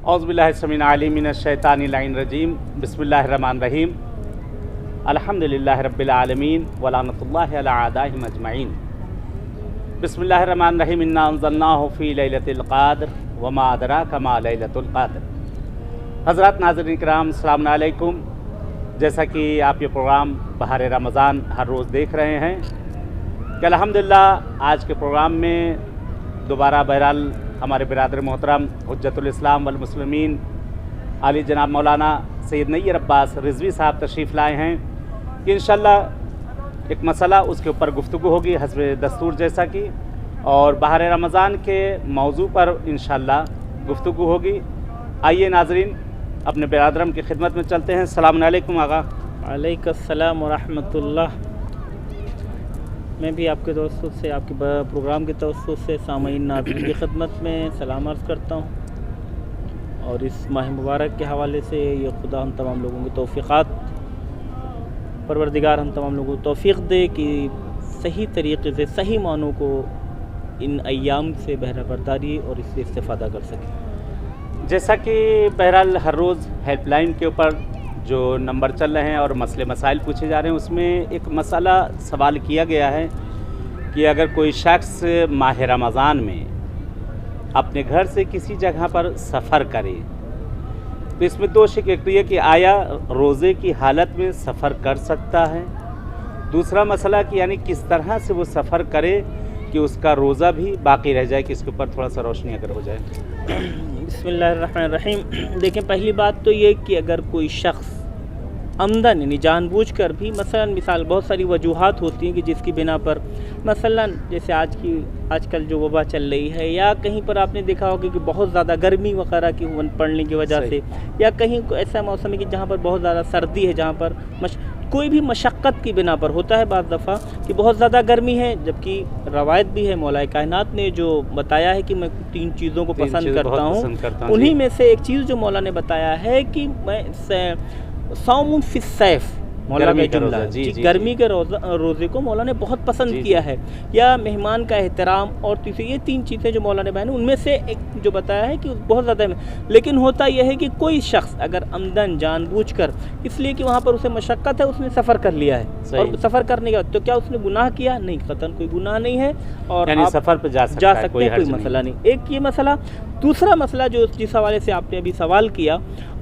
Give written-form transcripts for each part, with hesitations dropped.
औज़ुबिल्लाहिस्समीउल मिनश्शैतानिर्रजीम बिस्मिल्लाहिर्रहमानिर्रहीम अल्हम्दुलिल्लाहि रब्बिल आलमीन व लानतुल्लाहि अला आदाइहिम अजमईन बिस्मिल्लाहिर्रहमानिर्रहीम इन्ना अंज़लनाहु फ़ी लैलतिल क़द्र व मा अदराका मा लैलतुल क़द्र। हज़रात नाज़रीन किराम अस्सलामु अलैकुम। जैसा कि आप ये प्रोग्राम बहार रमज़ान हर रोज़ देख रहे हैं कि अल्हम्दुलिल्लाह आज के प्रोग्राम में दोबारा बहरहाल हमारे बिरादर मोहतरम हुज्जतुल इस्लाम वल मुस्लिमीन आली जनाब मौलाना सैयद नय्यर अब्बास रिज़वी साहब तशरीफ़ लाए हैं कि इंशाअल्लाह एक मसला उसके ऊपर गुफ्तगू होगी हस्ब दस्तूर जैसा कि, और बहार रमज़ान के मौजू पर इंशाअल्लाह गुफ्तगू होगी। आइए नाज़रीन अपने बिरादरम की खिदमत में चलते हैं। अस्सलामु अलैकुम आगा। वालेकुमुस्सलाम व रहमतुल्लाह। मैं भी आपके दोस्तों से आपके प्रोग्राम के तवज्जुह से सामईन नाज़रीन की खिदमत में सलाम अर्ज़ करता हूँ, और इस माह मुबारक के हवाले से ये खुदा हम तमाम लोगों की तौफ़ीक़ात, परवरदिगार हम तमाम लोगों को तौफ़ीक़ दे कि सही तरीक़े से सही मानों को इन अय्याम से बहरा बरदारी और इससे इस्तिफ़ादा कर सकें। जैसा कि बहरहाल हर रोज़ हेल्पलाइन के ऊपर जो नंबर चल रहे हैं और मसले मसाइल पूछे जा रहे हैं, उसमें एक मसला सवाल किया गया है कि अगर कोई शख्स माह रमज़ान में अपने घर से किसी जगह पर सफ़र करे तो इसमें दो शिक, एक तो ये कि आया रोज़े की हालत में सफ़र कर सकता है, दूसरा मसला कि यानी किस तरह से वो सफ़र करे कि उसका रोज़ा भी बाकी रह जाए, कि इसके ऊपर थोड़ा सा रोशनी अगर हो जाए। बिस्मिल्लाहिर्रहमानिर्रहीम। देखें, पहली बात तो ये कि अगर कोई शख्स आमदन यानी जानबूझकर भी मसलन मिसाल बहुत सारी वजूहात होती हैं कि जिसकी बिना पर मसलन जैसे आजकल जो वबा चल रही है, या कहीं पर आपने देखा होगा कि बहुत ज़्यादा गर्मी वगैरह की पड़ने की वजह से, या कहीं ऐसा मौसम है कि जहाँ पर बहुत ज़्यादा सर्दी है, जहाँ पर कोई भी मशक्क़त की बिना पर होता है बाज़ दफ़ा कि बहुत ज़्यादा गर्मी है, जबकि रवायत भी है मौलाए कायनात ने जो बताया है कि मैं 3 चीज़ों को पसंद करता हूँ। उन्हीं में से एक चीज़ जो मौला ने बताया है कि मैं सौमुन फी सैफ, मौला का जुमला, गर्मी के रोज़े को मौला ने बहुत पसंद किया है, या मेहमान का एहतराम, और तीसरी ये 3 चीज़ें जो मौला ने बयान, उनमें से एक जो बताया है कि बहुत ज़्यादा। लेकिन होता यह है कि कोई शख्स अगर आमदन जानबूझकर इसलिए कि वहाँ पर उसे मशक्क़त है उसने सफ़र कर लिया है, और सफ़र करने के बाद तो क्या उसने गुनाह किया? नहीं, कतन कोई गुनाह नहीं है, और आप सफ़र पर जा सकते हैं, कोई मसला नहीं। एक ये मसला। दूसरा मसला जो जिस हवाले से आपने अभी सवाल किया,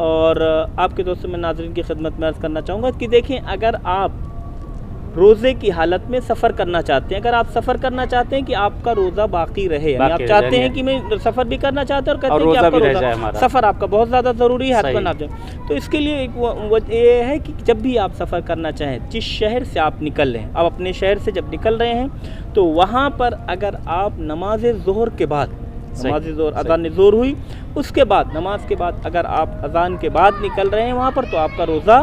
और आपके दोस्तों में नाज़रीन की खिदमत में अर्ज़ करना चाहूँगा कि देखें, अगर आप रोज़े की हालत में सफ़र करना चाहते हैं, अगर आप सफ़र करना चाहते हैं कि आपका रोज़ा बाकी रहे, यानी आप चाहते हैं कि मैं सफ़र भी करना चाहते हैं और कहते हैं कि आपका रोज़ा सफ़र आपका बहुत ज़्यादा ज़रूरी है, हतमन आप जाए, तो इसके लिए एक ये है कि जब भी आप सफ़र करना चाहें, जिस शहर से आप निकल रहे हैं, आप अपने शहर से जब निकल रहे हैं तो वहाँ पर अगर आप नमाज ज़ोहर के बाद, नमाज ज़ोहर अज़ान ज़ोहर हुई, उसके बाद नमाज के बाद अगर आप अज़ान के बाद निकल रहे हैं वहाँ पर, तो आपका रोज़ा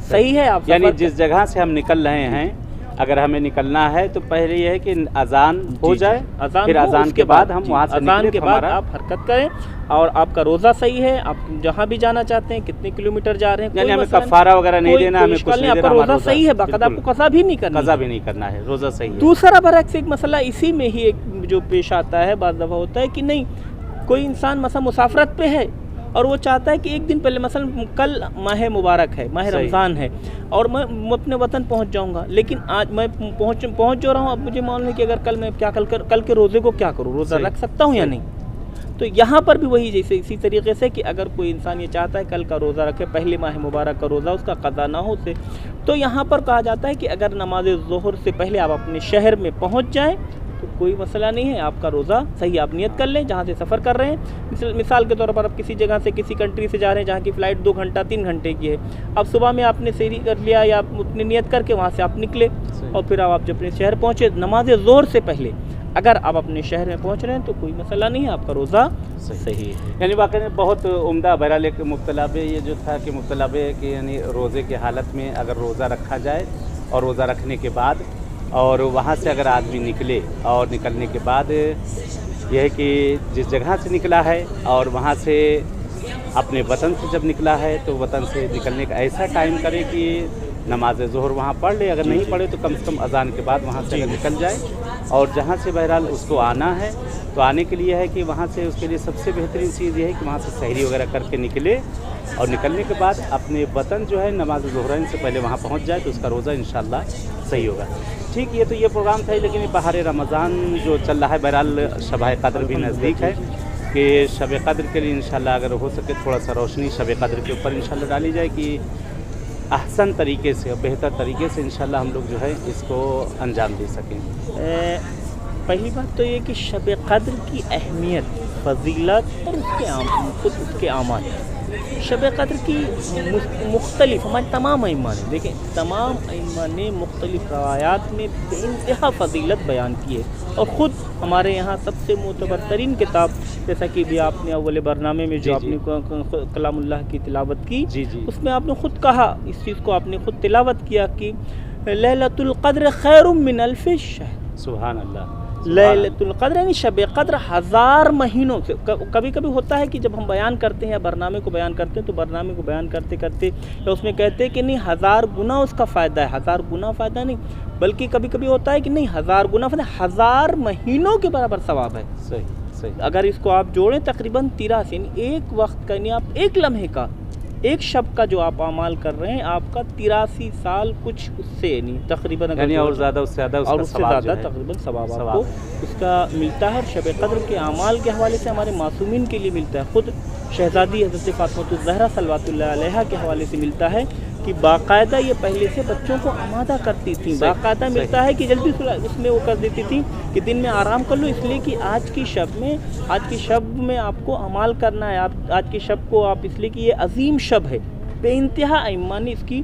सही है। आप यानी जिस जगह से हम निकल रहे हैं अगर हमें निकलना है तो पहले यह है कि अज़ान हो जाए, फिर अज़ान के बाद हम वहाँ से अज़ान के बाद आप हरकत करें, और आपका रोज़ा सही है। आप जहाँ भी जाना चाहते हैं, कितने किलोमीटर जा रहे हैं, यानी हमें कफ़ारा वगैरह नहीं देना, हमें कुछ नहीं देना, आपका रोज़ा सही है, बाकायदा आपको कज़ा भी नहीं करना है, रोज़ा सही है। दूसरा बरअक्स एक मसला इसी में ही एक जो पेश आता है, बाज़ दफ़ा होता है कि नहीं, कोई इंसान मसलन मुसाफरत पे है और वो चाहता है कि एक दिन पहले, मसलन कल माह मुबारक है, माह रमज़ान है, और मैं अपने वतन पहुंच जाऊंगा, लेकिन आज मैं पहुंच जो रहा हूं, अब मुझे मालूम है कि अगर कल मैं क्या कल के रोज़े को क्या करूं, रोज़ा रख सकता हूं या नहीं। तो यहाँ पर भी वही, जैसे इसी तरीके से कि अगर कोई इंसान ये चाहता है कल का रोज़ा रखे, पहले माह मुबारक का रोज़ा उसका क़ज़ा ना हो उसे, तो यहाँ पर कहा जाता है कि अगर नमाज ज़ोहर से पहले आप अपने शहर में पहुँच जाएँ तो कोई मसला नहीं है, आपका रोज़ा सही। आप नियत कर लें जहाँ से सफ़र कर रहे हैं, मिसाल के तौर पर आप किसी जगह से किसी कंट्री से जा रहे हैं जहाँ की फ़्लाइट 2 घंटा 3 घंटे की है, अब सुबह में आपने सहरी कर लिया या अपनी नियत करके वहाँ से आप निकले, और फिर आप जब अपने शहर पहुँचे नमाज ज़ोहर से पहले अगर आप अपने शहर में पहुँच रहे हैं तो कोई मसला नहीं है, आपका रोज़ा सही है। यानी वाकई में बहुत उम्दा। बहरहाल एक मुख्तलाबे ये जो था कि मुख्तलाबे कि यानी रोज़े की हालत में अगर रोज़ा रखा जाए, और रोज़ा रखने के बाद और वहाँ से अगर आदमी निकले, और निकलने के बाद यह है कि जिस जगह से निकला है और वहाँ से अपने वतन से जब निकला है तो वतन से निकलने का ऐसा टाइम करे कि नमाज ज़ोहर वहाँ पढ़ ले, अगर नहीं पढ़े तो कम से कम अज़ान के बाद वहाँ से अगर निकल जाए, और जहाँ से बहरहाल उसको आना है تو آنے کے لیے ہے کہ وہاں سے اس کے لیے سب سے بہترین چیز یہ ہے کہ وہاں سے سحری وغیرہ کر کے نکلے، اور نکلنے کے بعد اپنے وطن جو ہے نماز ظہرین سے پہلے وہاں پہنچ جائے تو اس کا روزہ انشاءاللہ صحیح ہوگا۔ ٹھیک، یہ تو یہ پروگرام تھا، لیکن بہار رمضان جو چل رہا ہے، بہرحال شب قدر بھی نزدیک ہے کہ شب قدر کے لیے انشاءاللہ اگر ہو سکے تھوڑا سا روشنی شب قدر کے اوپر انشاءاللہ ڈالی جائے کہ احسن طریقے سے اور بہتر طریقے سے انشاءاللہ ہم لوگ جو ہے اس کو انجام دے سکیں۔ پہلی بات تو یہ کہ شب قدر کی اہمیت، فضیلت اور خود اس کے اعمال، شب قدر کی مختلف ہمارے تمام ائمہ نے، دیکھیں تمام ائمہ نے مختلف روایات میں بے انتہا فضیلت بیان کی ہے، اور خود ہمارے یہاں سب سے معتبر ترین کتاب، جیسا کہ بھی آپ نے اول برنامے میں جو آپ نے کلام اللہ کی تلاوت کی، اس میں آپ نے خود کہا، اس چیز کو آپ نے خود تلاوت کیا کہ لیلۃ القدر خیر من الف شہر۔ سبحان اللہ۔ لیلۃ القدر یعنی شب قدر 1000 مہینوں سے، کبھی کبھی ہوتا ہے کہ جب ہم بیان کرتے ہیں یا برنامے کو بیان کرتے ہیں تو برنامے کو بیان کرتے کرتے یا اس میں کہتے ہیں کہ نہیں 1000 گنا اس کا فائدہ ہے، 1000 گنا فائدہ نہیں، بلکہ کبھی کبھی ہوتا ہے کہ نہیں 1000 گنا فائدہ، 1000 مہینوں کے برابر ثواب ہے۔ صحیح۔ اگر اس کو آپ جوڑیں تقریباً 83، یعنی ایک وقت کا، یعنی آپ ایک لمحے کا، ایک شب کا جو آپ اعمال کر رہے ہیں، آپ کا 83 سال کچھ اس سے یعنی تقریباً اور زیادہ اس سے زیادہ تقریباً ثواب آپ کو اس کا ملتا ہے، اور شب قدر کے اعمال کے حوالے سے ہمارے معصومین کے لیے ملتا ہے، خود شہزادی حضرت فاطمہ الزہرا صلوات اللہ علیہا کے حوالے سے ملتا ہے کہ باقاعدہ یہ پہلے سے بچوں کو آمادہ کرتی تھیں، باقاعدہ ملتا ہے کہ جلدی اس میں وہ کر دیتی تھیں کہ دن میں آرام کر لو، اس لیے کہ آج کی شب میں آپ کو اعمال کرنا ہے، آج کی شب کو آپ اس لیے کہ یہ عظیم شب ہے، بے انتہا ائمہ نے اس کی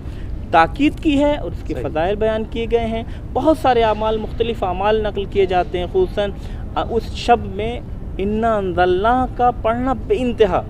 تاکید کی ہے اور اس کے فضائل بیان کیے گئے ہیں، بہت سارے اعمال، مختلف اعمال نقل کیے جاتے ہیں، خصوصاً اس شب میں انا انزلنا کا پڑھنا بے انتہا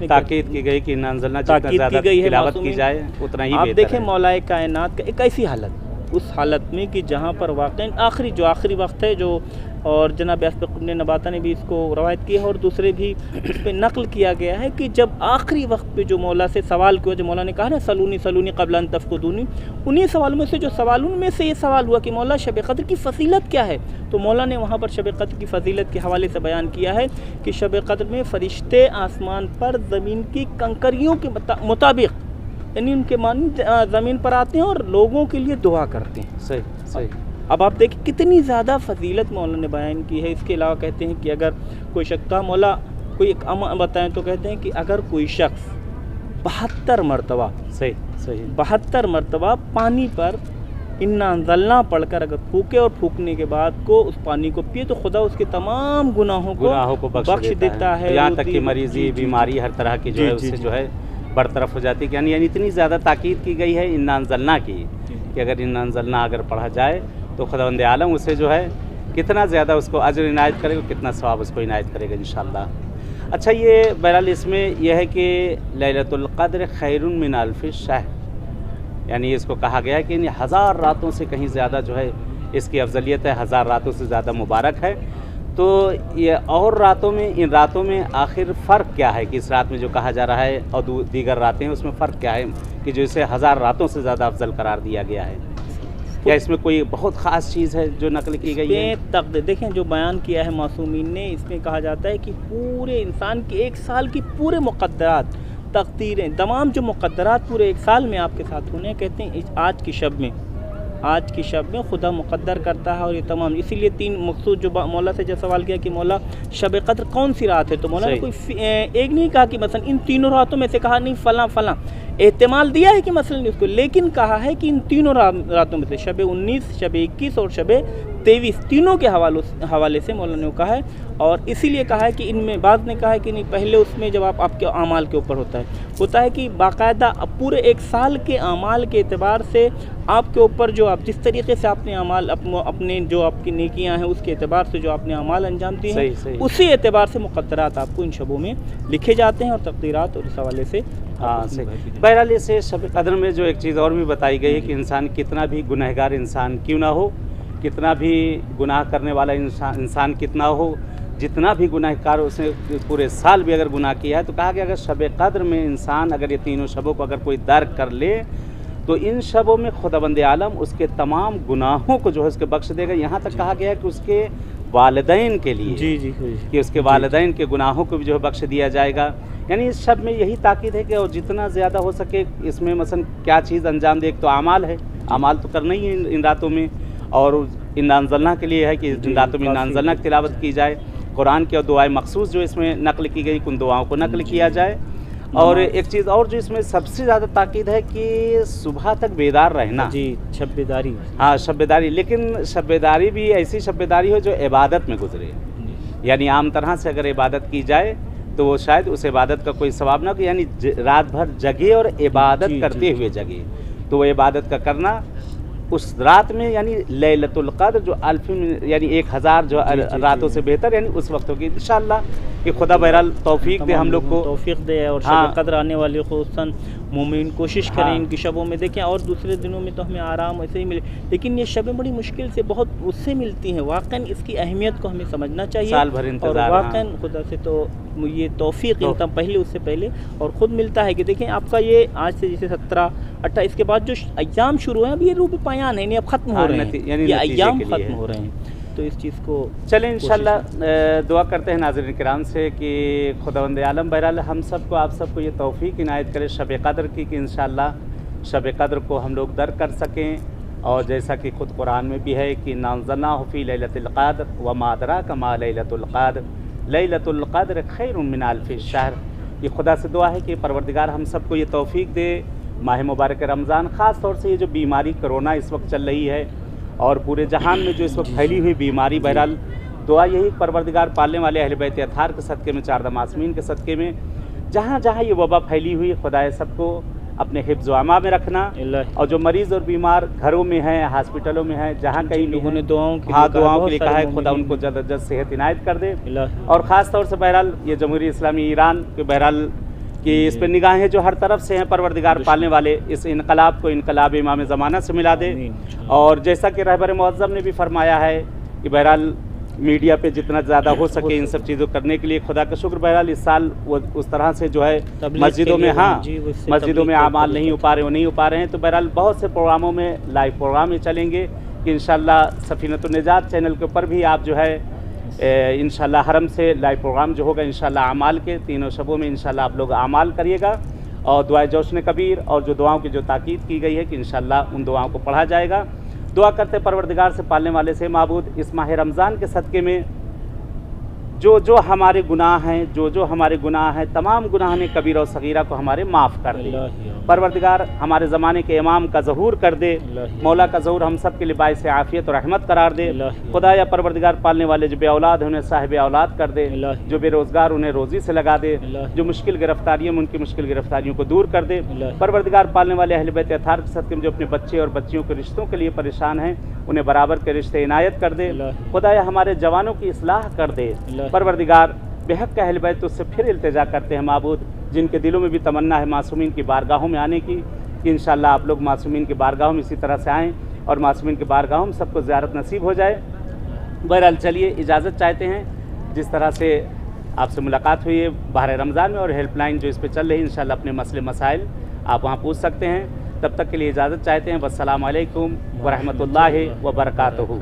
تاکید کی گئی کہ جتنا زیادہ تلاوت کی جائے اتنا ہی بہتر ہے۔ آپ دیکھیں مولا کائنات کا ایک ایسی حالت، اس حالت میں کہ جہاں پر واقعی آخری وقت ہے، جو اور جناب اسبق ابن نباتہ نے بھی اس کو روایت کی ہے اور دوسرے بھی اس پہ نقل کیا گیا ہے کہ جب آخری وقت پہ جو مولا سے سوال کیا، جو مولا نے کہا نا سلونی قبل ان تفقدونی، انہی سوالوں میں سے جو سوالوں میں سے یہ سوال ہوا کہ مولا شب قدر کی فضیلت کیا ہے، تو مولا نے وہاں پر شب قدر کی فضیلت کے حوالے سے بیان کیا ہے کہ شب قدر میں فرشتے آسمان پر زمین کی کنکریوں کے مطابق، یعنی ان کے معنی زمین پر آتے ہیں اور لوگوں کے لیے دعا کرتے ہیں۔ صحیح۔ اب آپ دیکھیں کتنی زیادہ فضیلت مولا نے بیان کی ہے۔ اس کے علاوہ کہتے ہیں کہ اگر کوئی شخص کا مولا کوئی ایک امر بتائیں تو کہتے ہیں کہ اگر کوئی شخص 72 مرتبہ 72 مرتبہ پانی پر انا انزلنا پڑھ کر اگر پھونکے اور پھونکنے کے بعد کو اس پانی کو پیے تو خدا اس کے تمام گناہوں کو بخش دیتا ہے، یہاں تک کہ مریضی، بیماری ہر طرح کی جو ہے اس سے جو ہے برطرف ہو جاتی ہے۔ یعنی اتنی زیادہ تاکید کی گئی ہے انا انزلنا کی کہ اگر انا انزلنا اگر پڑھا جائے تو خداوند عالم اسے جو ہے کتنا زیادہ اس کو اجر عنایت کرے گا، کتنا ثواب اس کو عنایت کرے گا انشاءاللہ۔ اچھا، یہ بہرحال اس میں یہ ہے کہ لیلۃ القدر خیر من الف شہر، یعنی اس کو کہا گیا ہے کہ 1000 راتوں سے کہیں زیادہ جو ہے اس کی افضلیت ہے، 1000 راتوں سے زیادہ مبارک ہے۔ تو یہ اور راتوں میں، ان راتوں میں آخر فرق کیا ہے کہ اس رات میں جو کہا جا رہا ہے اور دیگر راتیں اس میں فرق کیا ہے کہ جو اسے 1000 راتوں سے زیادہ افضل قرار دیا گیا ہے؟ کیا اس میں کوئی بہت خاص چیز ہے جو نقل کی گئی ہے؟ دیکھیں جو بیان کیا ہے معصومین نے، اس میں کہا جاتا ہے کہ پورے انسان کے ایک سال کی پورے مقدرات، تقدیریں، تمام جو مقدرات پورے ایک سال میں آپ کے ساتھ ہونے، کہتے ہیں آج کی شب میں خدا مقدر کرتا ہے، اور یہ تمام اسی لیے 3 مقصود جو مولا سے جو سوال کیا کہ مولا شب قدر کون سی رات ہے، تو مولا نے کوئی ایک نہیں کہا کہ مثلا ان تینوں راتوں میں سے کہا نہیں فلاں احتمال دیا ہے کہ مثلا اس کو، لیکن کہا ہے کہ ان تینوں راتوں میں سے شب 19، شب 21 اور شب 23 تینوں کے حوالے سے مولانا نے کہا ہے، اور اسی لیے کہا ہے کہ ان میں بعض نے کہا ہے کہ نہیں پہلے اس میں جب آپ کے اعمال کے اوپر ہوتا ہے کہ باقاعدہ پورے ایک سال کے اعمال کے اعتبار سے آپ کے اوپر جو آپ جس طریقے سے آپ نے اعمال اپنے جو آپ کی نیکیاں ہیں اس کے اعتبار سے جو آپ نے اعمال انجام دیے ہیں اسی اعتبار سے مقدرات آپ کو ان شبوں میں لکھے جاتے ہیں اور تقدیرات اور اس حوالے سے بہرحال اسے شب قدر میں جو ایک چیز اور بھی بتائی گئی ہے کہ انسان کتنا بھی گنہگار انسان کیوں نہ ہو، کتنا بھی گناہ کرنے والا انسان کتنا ہو، جتنا بھی گناہ کار اس نے پورے سال بھی اگر گناہ کیا ہے، تو کہا کہ اگر شب قدر میں انسان اگر یہ تینوں شبوں کو اگر کوئی درک کر لے تو ان شبوں میں خداوند عالم اس کے تمام گناہوں کو جو ہے اس کے بخش دے گا، یہاں تک کہا گیا ہے کہ اس کے वालिदैन के लिए जी जी कि उसके वालिदैन के गुनाहों को भी जो है बख्श दिया जाएगा। यानी इस शब में यही ताकीद है कि और जितना ज़्यादा हो सके इसमें मसलन क्या चीज़ अंजाम दे। एक तो आमाल है, आमाल तो करना ही है इन रातों में, और इन्ना अंज़लना के लिए है कि इन रातों में इन्ना अंज़लना की तिलावत की जाए। कुरान की और दुआएं मखसूस जो इसमें नकल की गई उन दुआओं को नकल किया जाए। और एक चीज़ और जो इसमें सबसे ज़्यादा ताकीद है कि सुबह तक बेदार रहना जी, शब बेदारी। हाँ, शब बेदारी, लेकिन शब बेदारी भी ऐसी शब बेदारी हो जो इबादत में गुजरे। यानी आम तरह से अगर इबादत की जाए तो वो शायद उस इबादत का कोई सवाब ना हो, यानी रात भर जगे और इबादत करते हुए जगे, तो वो इबादत का करना उस रात में, यानी लैलतुल क़द्र जो यानी 1000 जो रातों से बेहतर, यानी उस वक्त होगी इंशाअल्लाह कि खुदा बहरहाल तौफीक दे हम लोग को, तौफीक दे। और शब क़द्र आने वाले खुसूसन मोमिन कोशिश करें इनकी शबों में देखें, और दूसरे दिनों में तो हमें आराम ऐसे ही मिले, लेकिन ये शबें बड़ी मुश्किल से बहुत उससे मिलती हैं। वाक़ई इसकी अहमियत को हमें समझना चाहिए, साल भर इंतज़ार, और वाक़ई खुदा से तो ये तौफीक मिलता पहले, उससे पहले और ख़ुद मिलता है कि देखें आपका ये आज से जैसे 17-18 इसके बाद जो अय्याम शुरू हैं, अब ये रूब पायान है, नहीं अब ख़त्म हो रहे हैं, ये अय्याम ख़त्म हो रहे हैं। तो इस चीज़ को चलें इंशाअल्लाह दुआ करते हैं नाज़रीन किराम से कि खुदावंद आलम बहरहाल हम सबको, आप सबको ये तौफीक इनायत करे शब क़द्र की, कि इंशाअल्लाह शब क़द्र को हम लोग दर कर सकें। और जैसा कि ख़ुद कुरान में भी है कि नाज़लनाहु फ़ी लैलतिल क़द्र व मा अदराका मा लैलतुल क़द्र लैलतुल क़द्र खैरुम मिन अल्फ़ि शहर। ये खुदा से दुआ है कि परवरदिगार हम सबको ये तौफीक दे माह मुबारक रमज़ान, ख़ास तौर से ये जो बीमारी कोरोना इस वक्त चल रही है और पूरे जहान में जो इस वक्त फैली हुई बीमारी, बहरहाल दुआ यही परवरदिगार पालने वाले अहले बैत अत्हार के सदक़े में, 4 मासूमीन के सदक़े में, जहाँ जहाँ ये वबा फैली हुई, खुदा सबको अपने हिफ्ज़ व अमा में रखना। और जो मरीज़ और बीमार घरों में हैं, हॉस्पिटलों में हैं, जहाँ कहीं लोगों ने दुआओं के लिए कहा है, खुदा उनको जल्द अज जल्द सेहत इनायत कर दे। और ख़ास तौर से बहरहाल ये जमहूरी इस्लामी ईरान के बहरहाल कि इस पर निगाहें जो हर तरफ से हैं, परवरदिगार पालने वाले इस इनकलाब को इनकलाब इमाम ज़माना से मिला दे। और जैसा कि रहबर मुअज़्ज़म ने भी फरमाया है कि बहरहाल मीडिया पे जितना ज़्यादा हो सके इन सब चीज़ों करने के लिए, खुदा का शुक्र बहरहाल इस साल वो उस तरह से जो है मस्जिदों में, हाँ मस्जिदों में आमाल नहीं हो पा रहे, वो नहीं हो पा रहे हैं, तो बहरहाल बहुत से प्रोग्रामों में लाइव प्रोग्राम ही चलेंगे कि इंशाअल्लाह सफ़ीनतुन निजात चैनल के ऊपर भी आप जो है इंशाअल्लाह हरम से लाइव प्रोग्राम जो होगा इंशाअल्लाह आमाल के तीनों शबों में इंशाअल्लाह आप लोग आमाल करिएगा। और दुआ जोशन कबीर और जो दुआओं की जो ताकीद की गई है कि इंशाअल्लाह उन दुआओं को पढ़ा जाएगा। दुआ करते परवरदिगार से, पालने वाले से, माबूद इस माह रमज़ान के सदक़े में जो जो हमारे गुनाह हैं, जो जो हमारे गुनाह हैं, तमाम गुनाह ने कबीरा और सगीरा को हमारे माफ़ कर दे। परवरदिगार हमारे ज़माने के इमाम का ज़हूर कर दे, मौला का ज़हूर हम सब के लिए बाइस आफ़ियत और रहमत करार दे। खुदा या परवरदिगार पालने वाले जो बे औलाद हैं उन्हें साहिब औलाद कर दे, जो बेरोज़गार उन्हें रोज़ी से लगा दे, जो मुश्किल गिरफ्तारियों में उनकी मुश्किल गिरफ्तारियों को दूर कर दे। परवरदिगार पालने वाले अहले बैत अत्हार के सदक़े में जो अपने बच्चे और बच्चियों के रिश्तों के लिए परेशान हैं उन्हें बराबर के रिश्ते इनायत कर दे। खुदा या हमारे जवानों की इस्लाह कर दे। परवरदिगार बेहक का अहले बैत उससे फिर इल्तिजा करते हैं माबूद, जिनके दिलों में भी तमन्ना है मासूमीन की बारगाहों में आने की, कि इंशाअल्लाह आप लोग मासूमीन की बारगाहों में इसी तरह से आएँ और मासूमीन की बारगाहों में सबको ज़ियारत नसीब हो जाए। बहरहाल चलिए इजाज़त चाहते हैं। जिस तरह से आपसे मुलाकात हुई है बाहर रमज़ान में और हेल्पलाइन जो इस पर चल रही है, इंशाअल्लाह अपने मसले मसाइल आप वहाँ पूछ सकते हैं। तब तक के लिए इजाज़त चाहते हैं। वस्सलामु अलैकुम व रहमतुल्लाहि व बरकातुहू।